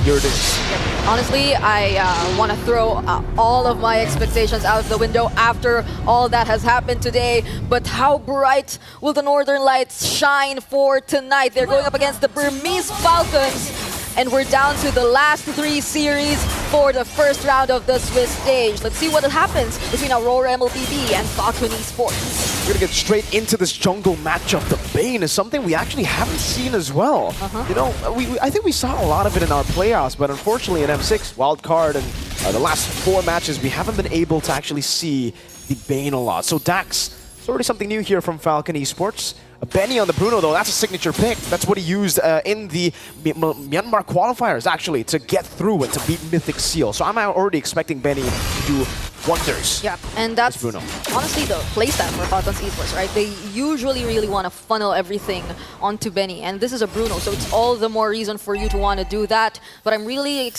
here it is. Honestly, I want to throw all of my expectations out of the window after all that has happened today. But how bright will the Northern Lights shine for tonight? They're going up against the Burmese Falcons. And we're down to the last 3 series for the first round of the Swiss stage. Let's see what happens between Aurora mlbb and FCON Esports. We're gonna get straight into this jungle matchup. The Bane is something we actually haven't seen as well. You know, I think we saw a lot of it in our playoffs, but unfortunately in M6, wildcard, and the last 4 matches, we haven't been able to actually see the Bane a lot. So daxx, it's already something new here from FCON Esports. Beni on the Bruno, though, that's a signature pick. That's what he used in the Myanmar qualifiers, actually, to get through and to beat Mythic Seal. So I'm already expecting Beni to do wonders. Yeah, and that's honestly the playstyle for FCON Esports, right? They usually really want to funnel everything onto Beni, and this is a Bruno, so it's all the more reason for you to want to do that. But I'm really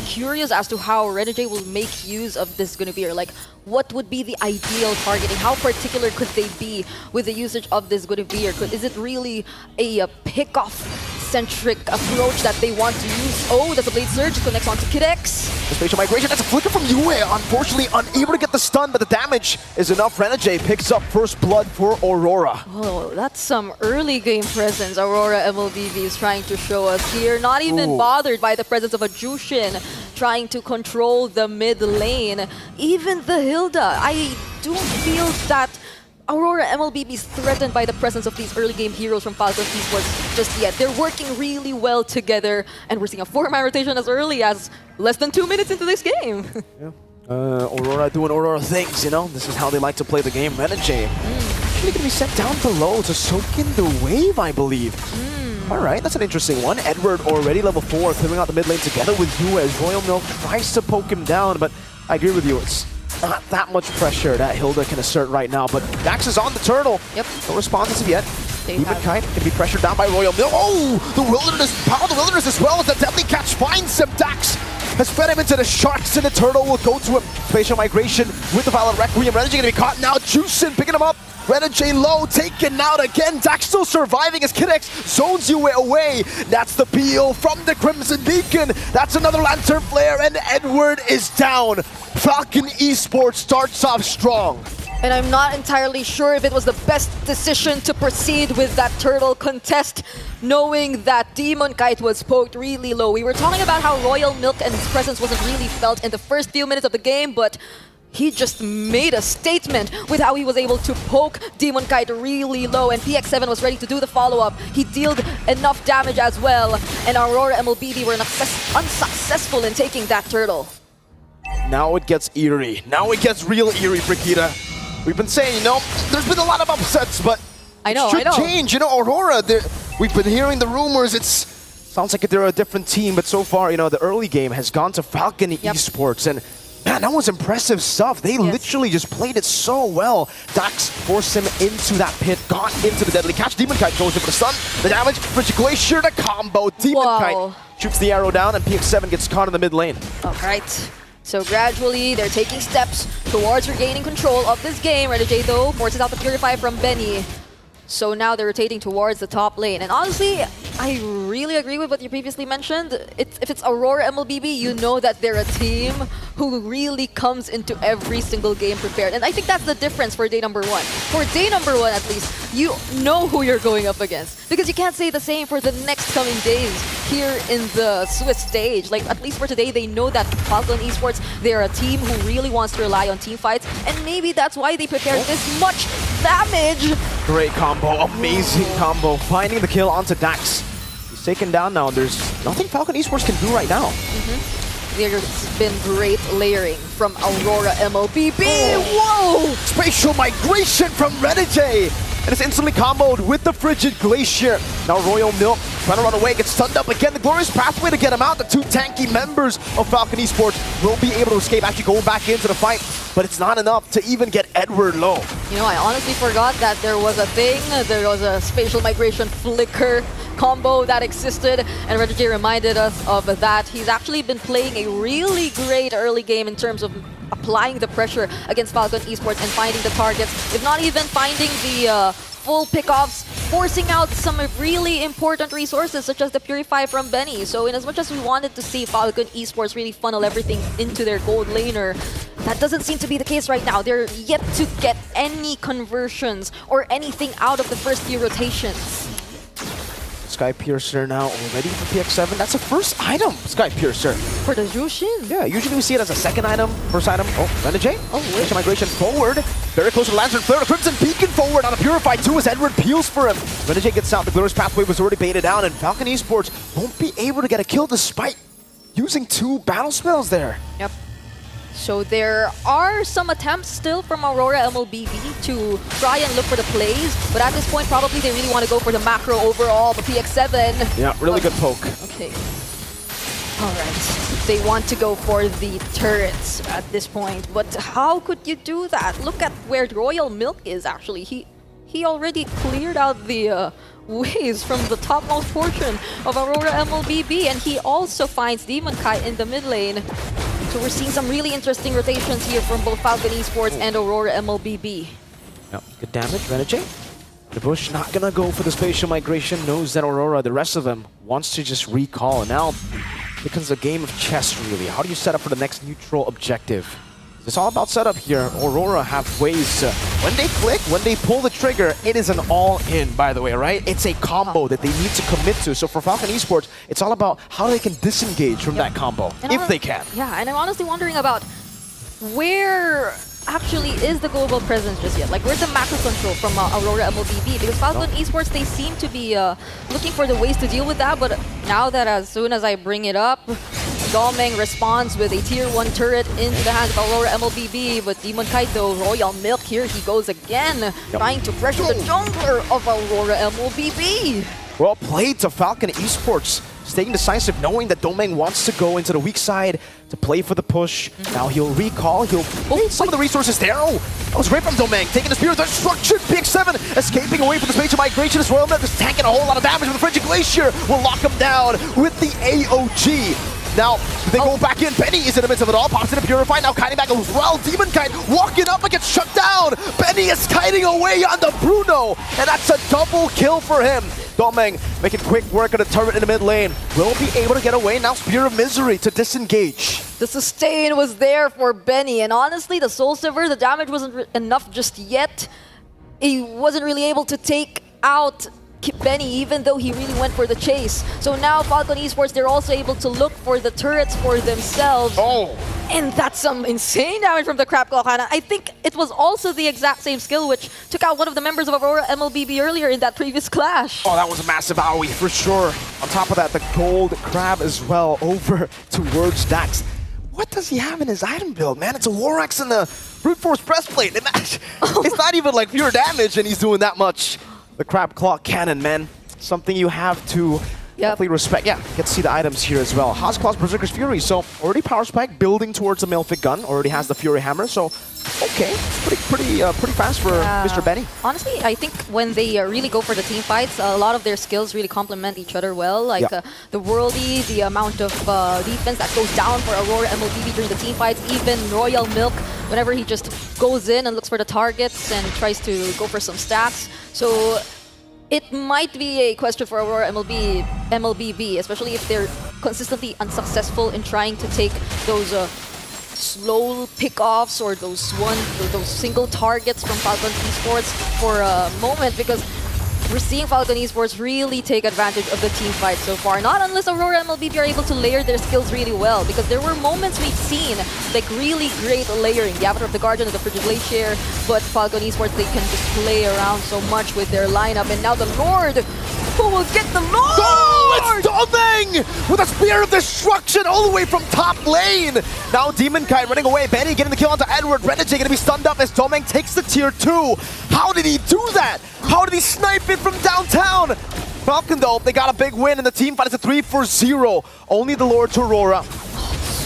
curious as to how renejay will make use of this Guinevere. Like, what would be the ideal targeting? How particular could they be with the usage of this Guinevere? Is it really a pick-off-centric approach that they want to use? Oh, that's a Blade Surge, connects onto kidx. The spatial migration, that's a flicker from Yue. Unfortunately, unable to get the stun, but the damage is enough. renejay picks up first blood for Aurora. Oh, that's some early game presence Aurora mlbb is trying to show us here. Not even bothered by the presence of a Jushin trying to control the mid lane. Even the Hilda, I don't feel that Aurora mlbb is threatened by the presence of these early game heroes from FCON Esports just yet. They're working really well together, and we're seeing a 4-man rotation as early as less than 2 minutes into this game. Yeah. Aurora doing Aurora things, you know? This is how they like to play the game. renejay actually going to be sent down below to soak in the wave, I believe. Alright, that's an interesting one. Edward already level 4, clearing out the mid lane together with Yue as Royal Milk tries to poke him down, but I agree with you, it's not that much pressure that Hilda can assert right now, but daxx is on the turtle. Yep. No responses yet. Demonkite can be pressured down by Royal Milk. Oh! The wilderness, power of the wilderness as well as the deadly catch finds him. daxx has fed him into the sharks, and the turtle will go to him. Spatial migration with the Violent Requiem. renejay gonna be caught now. Juicin picking him up. renejay low, taken out again. daxx still surviving as kidx zones you away. That's the peel from the Crimson Beacon. That's another Lantern Flare, and Edward is down. FCON Esports starts off strong. And I'm not entirely sure if it was the best decision to proceed with that turtle contest, knowing that demonkite was poked really low. We were talking about how Royal Milk and his presence wasn't really felt in the first few minutes of the game, but he just made a statement with how he was able to poke demonkite really low, and PX7 was ready to do the follow-up. He dealt enough damage as well, and Aurora mlbb were unsuccessful in taking that turtle. Now it gets eerie. Now it gets real eerie, Brigida. We've been saying, you know, there's been a lot of upsets, but it should change. You know, Aurora, we've been hearing the rumors. Sounds like they're a different team, but so far, you know, the early game has gone to FCON Esports, and man, that was impressive stuff. They literally just played it so well. daxx forced him into that pit, got into the deadly catch. Demonkite goes in for the stun, the damage, Frigid Glacier, the combo. Demonkite shoots the arrow down, and PX7 gets caught in the mid lane. All right. So gradually, they're taking steps towards regaining control of this game. renejay, though, forces out the Purify from Beni. So now they're rotating towards the top lane. And honestly, I really agree with what you previously mentioned. If it's Aurora mlbb, you know that they're a team who really comes into every single game prepared. And I think that's the difference for day number 1. For day number 1, at least, you know who you're going up against. Because you can't say the same for the next coming days here in the Swiss stage. Like, at least for today, they know that FCON Esports, they're a team who really wants to rely on team fights. And maybe that's why they prepared this much damage. Great combo, amazing combo. Finding the kill onto daxx. He's taken down now. There's nothing FCON Esports can do right now. There's been great layering from Aurora mlbb. Whoa! Spatial migration from renejay. And it's instantly comboed with the Frigid Glacier. Now Royal Milk trying to run away, gets stunned up again. The glorious pathway to get him out. The 2 tanky members of FCON Esports will be able to escape, actually going back into the fight. But it's not enough to even get Edward low. You know, I honestly forgot that there was a thing. There was a spatial migration flicker combo that existed, and renejay reminded us of that. He's actually been playing a really great early game in terms of applying the pressure against FCON Esports and finding the targets, if not even finding the full pickoffs, forcing out some really important resources such as the Purify from Beni. So in as much as we wanted to see Falcon Esports really funnel everything into their gold laner, that doesn't seem to be the case right now. They're yet to get any conversions or anything out of the first few rotations. Sky Piercer now already for PX7. That's a first item, Sky Piercer. For the Jushin? Yeah, usually we see it as a second item, first item. Oh, renejay. Oh, wait. Migration forward. Very close to the Lantern Flare. Crimson Beacon forward on a Purify 2 as Edward peels for him. renejay gets out. The Glorious Pathway was already baited down, and Falcon Esports won't be able to get a kill despite using 2 battle spells there. Yep. So there are some attempts still from Aurora mlbb to try and look for the plays, but at this point probably they really want to go for the macro overall, the PX7. Yeah, really good poke. Okay. Alright. They want to go for the turrets at this point, but how could you do that? Look at where Royal Milk is actually. He already cleared out the waves from the topmost portion of Aurora mlbb, and he also finds demonkite in the mid lane. So we're seeing some really interesting rotations here from both Falcon Esports and Aurora mlbb. Yeah, good damage, renejay. The Bush not gonna go for the spatial migration, knows that Aurora, the rest of them, wants to just recall. And now it becomes a game of chess, really. How do you set up for the next neutral objective? It's all about setup here. Aurora have ways to, when they click, when they pull the trigger, it is an all-in, by the way, right? It's a combo that they need to commit to. So for Falcon Esports, it's all about how they can disengage from that combo, if they can. Yeah, and I'm honestly wondering about where actually is the global presence just yet? Like, where's the macro control from Aurora mlbb? Because Falcon Esports, they seem to be looking for the ways to deal with that, but now that as soon as I bring it up, Domeng responds with a tier 1 turret into the hands of Aurora mlbb, but demonkite though, Royal Milk, here he goes again, trying to pressure the jungler of Aurora mlbb. Well played to Falcon Esports, staying decisive, knowing that Domeng wants to go into the weak side to play for the push. Now he'll recall, he'll pull some of the resources there. Oh, that was great from Domeng, taking the Spear of Destruction. PX7 escaping away from the spatial migration as Royal Milk is tanking a whole lot of damage, but the Frigid Glacier will lock him down with the AOG. Now, they go back in. Beni is in the midst of it all. Pops in a Purify. Now kiting back as well. demonkite walking up and gets shut down. Beni is kiting away on the Bruno. And that's a double kill for him. Domeng making quick work of the turret in the mid lane. Will be able to get away. Now Spear of Misery to disengage. The sustain was there for Beni. And honestly, the Soul Silver, the damage wasn't enough just yet. He wasn't really able to take out Beni, even though he really went for the chase. So now Falcon Esports, they're also able to look for the turrets for themselves. Oh! And that's some insane damage from the Crab Claw Cannon. I think it was also the exact same skill which took out one of the members of Aurora mlbb earlier in that previous clash. Oh, that was a massive AoE for sure. On top of that, the gold crab as well over towards daxx. What does he have in his item build, man? It's a Warax and a Brute Force Breastplate. It's not even like pure damage and he's doing that much. The Crab Claw Cannon, man. Something you have to definitely respect. Yeah, get to see the items here as well. Haasclaw's Berserker's Fury. So already Power Spike, building towards the Malefic Gun. Already has the Fury Hammer. So okay, pretty fast for Mr. Beni. Honestly, I think when they really go for the team fights, a lot of their skills really complement each other well. Like the worldy, the amount of defense that goes down for Aurora mlbb during the team fights. Even Royal Milk, whenever he just goes in and looks for the targets and tries to go for some stats. So it might be a question for Aurora mlbb, especially if they're consistently unsuccessful in trying to take those slow pickoffs or those single targets from Falcon Esports for a moment, because we're seeing Falcon Esports really take advantage of the team fight so far. Not unless Aurora mlbb are able to layer their skills really well, because there were moments we've seen like really great layering. The Avatar of the Guardian and the Frigid Glacier, but Falcon Esports, they can just play around so much with their lineup. And now the Lord, who will get the Lord? Oh, it's Domeng with a Spear of Destruction all the way from top lane. Now demonkite running away. Beni getting the kill onto Edward. renejay going to be stunned up as Domeng takes the tier 2. How did he do that? How did he snipe it from downtown? Falcon though, they got a big win in the team fight. It's a 3-4-0. Only the Lord to Aurora.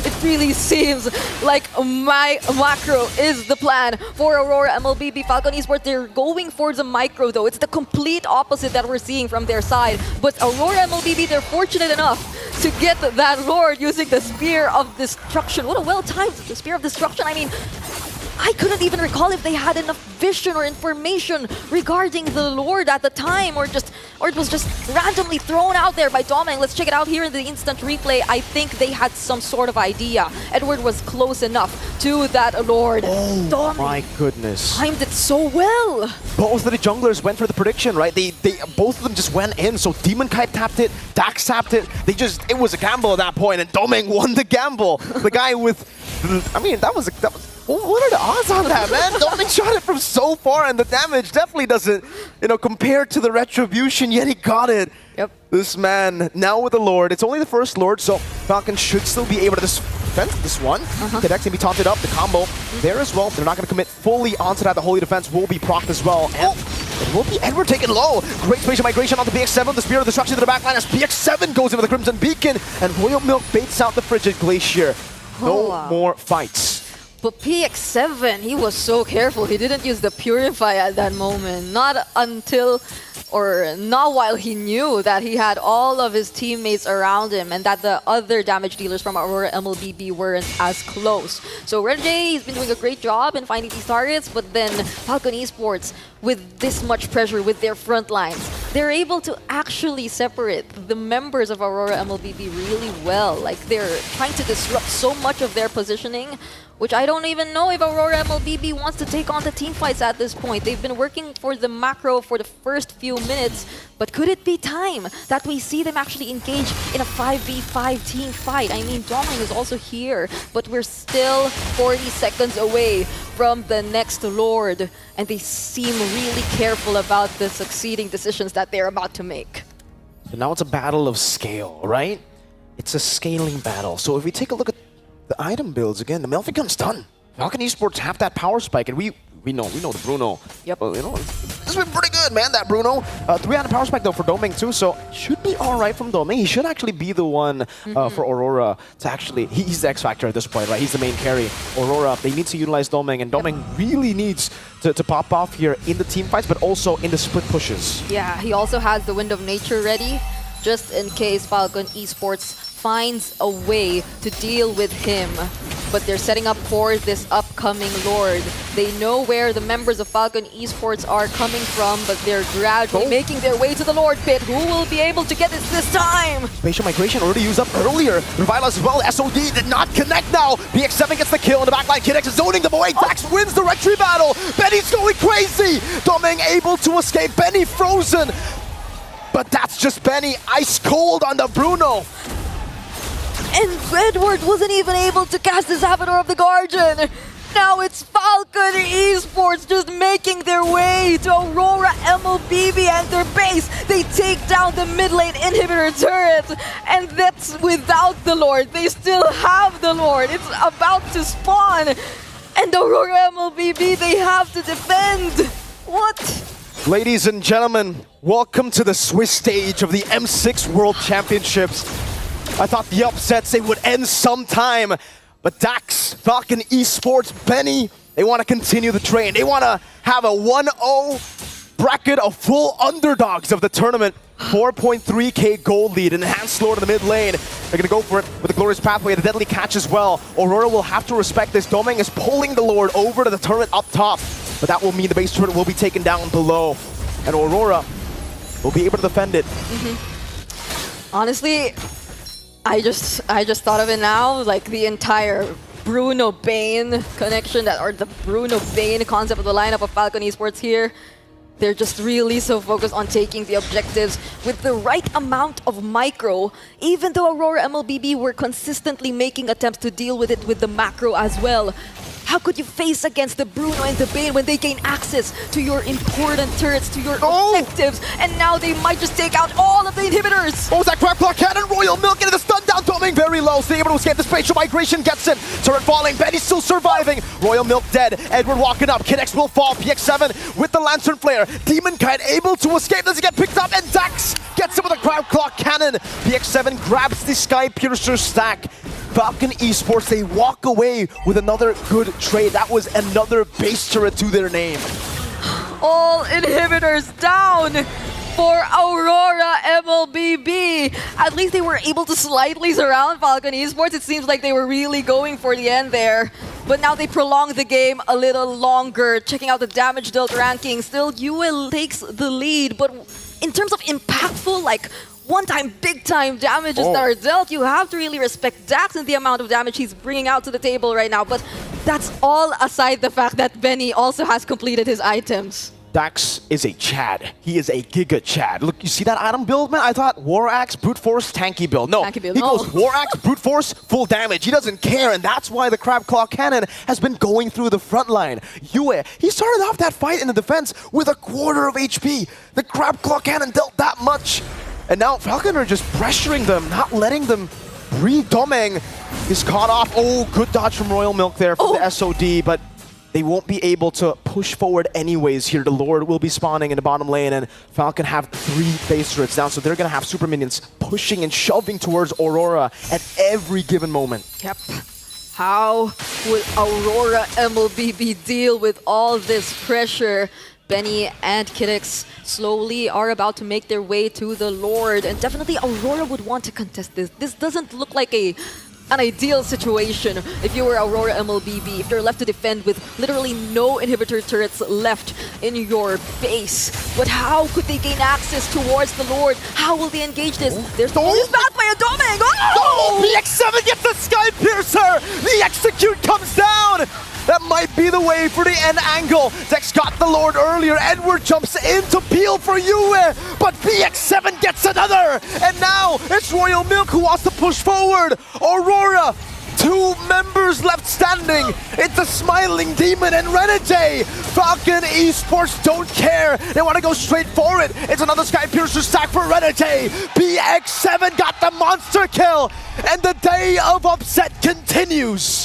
It really seems like my macro is the plan for Aurora mlbb. Falcon Esports, they're going for the micro though. It's the complete opposite that we're seeing from their side. But Aurora mlbb, they're fortunate enough to get that Lord using the Spear of Destruction. What a well-timed Spear of Destruction. I mean, I couldn't even recall if they had enough vision or information regarding the Lord at the time, or it was just randomly thrown out there by Domeng. Let's check it out here in the instant replay. I think they had some sort of idea. Edward was close enough to that Lord. Oh Domeng my goodness. timed it so well. Both of the junglers went for the prediction, right? They both of them just went in. So demonkite tapped it, daxx tapped it. It was a gamble at that point, and Domeng won the gamble. The guy with, I mean, that was what are the odds on that, man? Domeng shot it from so far, and the damage definitely doesn't, compare to the retribution, yet he got it. Yep. This man, now with the Lord, it's only the first Lord, so Falcon should still be able to defend this one. kidx can be taunted up, the combo there as well. They're not going to commit fully onto that. The Holy Defense will be procced as well. And it will be Edward taken low. Great spatial migration onto BX7. The Spear of Destruction to the backline as BX7 goes into the Crimson Beacon, and Royal Milk baits out the Frigid Glacier. No more fights. But PX7, he was so careful. He didn't use the Purify at that moment. Not while he knew that he had all of his teammates around him and that the other damage dealers from Aurora mlbb weren't as close. So renejay, he's been doing a great job in finding these targets, but then FCON Esports, with this much pressure with their front lines, they're able to actually separate the members of Aurora mlbb really well. Like, they're trying to disrupt so much of their positioning, which I don't even know if Aurora mlbb wants to take on the team fights at this point. They've been working for the macro for the first few minutes, but could it be time that we see them actually engage in a 5v5 team fight? I mean, Domeng is also here, but we're still 40 seconds away from the next Lord, and they seem really careful about the succeeding decisions that they're about to make. So now it's a battle of scale, right? It's a scaling battle. So if we take a look at the item builds again, the Melfi gun's done. FCON Esports have that power spike, and we know the Bruno. Yep. Well, this has been pretty good, man, that Bruno. 300 power spike though for Domeng too, so should be all right from Domeng. He should actually be the one for Aurora to actually, he's the X factor at this point, right? He's the main carry. Aurora, they need to utilize Domeng, and Domeng really needs to pop off here in the team fights, but also in the split pushes. Yeah, he also has the Wind of Nature ready, just in case FCON Esports finds a way to deal with him. But they're setting up for this upcoming Lord. They know where the members of FCON Esports are coming from, but they're gradually making their way to the Lord pit. Who will be able to get this time? Spatial migration already used up earlier. Revival as well. SOD did not connect now. BX7 gets the kill in the backline. kidx is zoning them away. daxx wins the retry battle. Beni's going crazy. Domeng able to escape. Beni frozen. But that's just Beni ice cold on the Bruno. And Edward wasn't even able to cast his Avatar of the Guardian. Now it's FCON Esports just making their way to Aurora mlbb and their base. They take down the mid lane inhibitor turret, and that's without the Lord. They still have the Lord. It's about to spawn, and Aurora mlbb, they have to defend. What? Ladies and gentlemen, welcome to the Swiss stage of the M6 World Championships. I thought the upsets, they would end sometime, but daxx, FCON Esports, Beni, they want to continue the train. They want to have a 1-0 bracket of full underdogs of the tournament. 4.3k gold lead, enhanced Lord in the mid lane. They're going to go for it with the Glorious Pathway, the Deadly Catch as well. Aurora will have to respect this. Domeng is pulling the Lord over to the turret up top, but that will mean the base turret will be taken down below, and Aurora will be able to defend it. Honestly, I just thought of it now, like the entire Bruno Bane connection, or the Bruno Bane concept of the lineup of FCON Esports here. They're just really so focused on taking the objectives with the right amount of micro, even though Aurora mlbb were consistently making attempts to deal with it with the macro as well. How could you face against the Bruno and the Bane when they gain access to your important turrets, to your objectives, and now they might just take out all of the inhibitors? What was that crab clock cannon? Royal Milk into the stun down. Domeng very low, so able to escape the spatial migration gets in. Turret falling, Beni's still surviving. Royal Milk dead, Edward walking up, kidx will fall. PX7 with the Lantern Flare. Demonkite able to escape, does he get picked up? And daxx gets him with a crab clock cannon. PX7 grabs the Sky Piercer stack. FCON Esports, they walk away with another good trade. That was another base turret to their name. All inhibitors down for Aurora mlbb. At least they were able to slightly surround FCON Esports. It seems like they were really going for the end there. but now they prolong the game a little longer. Checking out the damage dealt ranking, still UL takes the lead, but in terms of impactful, like one-time, big-time damages that are dealt, you have to really respect daxx and the amount of damage he's bringing out to the table right now. But that's all aside the fact that Beni also has completed his items. daxx is a Chad. He is a Giga Chad. Look, you see that item build, man? I thought War Axe, Brute Force, tanky build. No, tanky build, he goes War Axe, Brute Force, full damage. He doesn't care, and that's why the Crab Claw Cannon has been going through the front line. Yue, he started off that fight in the defense with a quarter of HP. The Crab Claw Cannon dealt that much. And now Falcon are just pressuring them, not letting them breathe. Domeng is caught off. Oh, good dodge from Royal Milk there for the SOD, but they won't be able to push forward anyways here. The Lord will be spawning in the bottom lane, and Falcon have 3 base turrets down, so they're going to have super minions pushing and shoving towards Aurora at every given moment. Yep. How would Aurora mlbb deal with all this pressure? Beni and kidx slowly are about to make their way to the Lord, and definitely Aurora would want to contest this. This doesn't look like an ideal situation if you were Aurora mlbb, if you're left to defend with literally no inhibitor turrets left in your base. But how could they gain access towards the Lord? How will they engage this? There's always backed by a domeng! The X7 gets the Sky Piercer! The execute comes down! That might be the way for the end angle. daxx got the Lord earlier. Edward jumps in to peel for Yue, but BX7 gets another. And now it's Royal Milk who wants to push forward. Aurora, 2 members left standing. It's the Smiling Demon and Renejay. Falcon Esports don't care. They want to go straight for it. It's another Sky Piercer stack for Renejay. BX7 got the monster kill, and the day of upset continues.